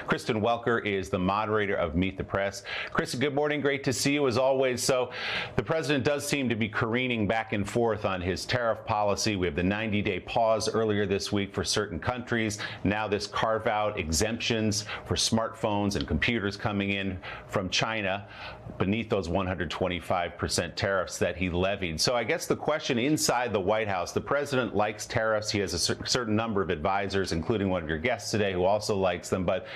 Kristen Welker is the moderator of Meet the Press. Kristen, good morning. Great to see you as always. So the president does seem to be careening back and forth on his tariff policy. We have the 90-day pause earlier this week for certain countries. Now this carve-out exemptions for smartphones and computers coming in from China beneath those 125% tariffs that he levied. So I guess the question inside the White House, the president likes tariffs. He has a certain number of advisors, including one of your guests today, who also likes them. But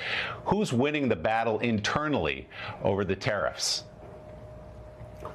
who's winning the battle internally over the tariffs?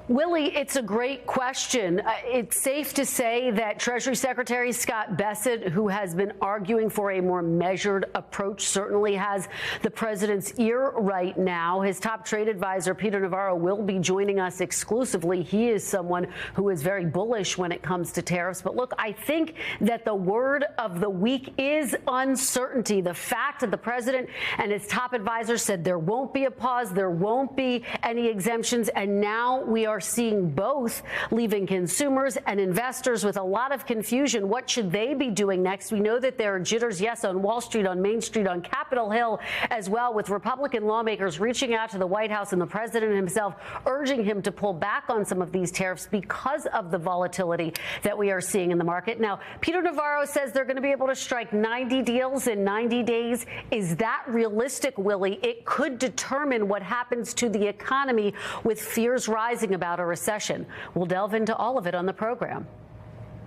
Willie, it's a great question. It's safe to say that Treasury Secretary Scott Bessent, who has been arguing for a more measured approach, certainly has the president's ear right now. His top trade advisor, Peter Navarro, will be joining us exclusively. He is someone who is very bullish when it comes to tariffs. But look, I think that the word of the week is uncertainty. The fact that the president and his top advisor said there won't be a pause, there won't be any exemptions, and now we are seeing both, leaving consumers and investors with a lot of confusion. What should they be doing next? We know that there are jitters, yes, on Wall Street, on Main Street, on Capitol Hill as well, with Republican lawmakers reaching out to the White House and the president himself, urging him to pull back on some of these tariffs because of the volatility that we are seeing in the market. Now, Peter Navarro says they're going to be able to strike 90 deals in 90 days. Is that realistic, Willie? It could determine what happens to the economy, with fears rising about a recession. We'll delve into all of it on the program.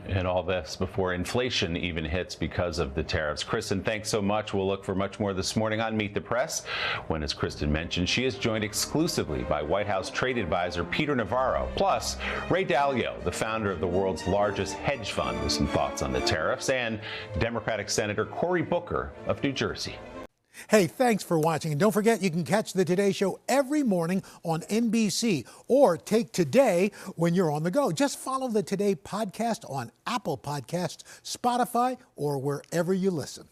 And all this before inflation even hits because of the tariffs. Kristen, thanks so much. We'll look for much more this morning on Meet the Press, when, as Kristen mentioned, she is joined exclusively by White House trade advisor Peter Navarro, plus Ray Dalio, the founder of the world's largest hedge fund, with some thoughts on the tariffs, and Democratic Senator Cory Booker of New Jersey. Hey, thanks for watching. And don't forget, you can catch the Today Show every morning on NBC, or take Today when you're on the go. Just follow the Today podcast on Apple Podcasts, Spotify, or wherever you listen.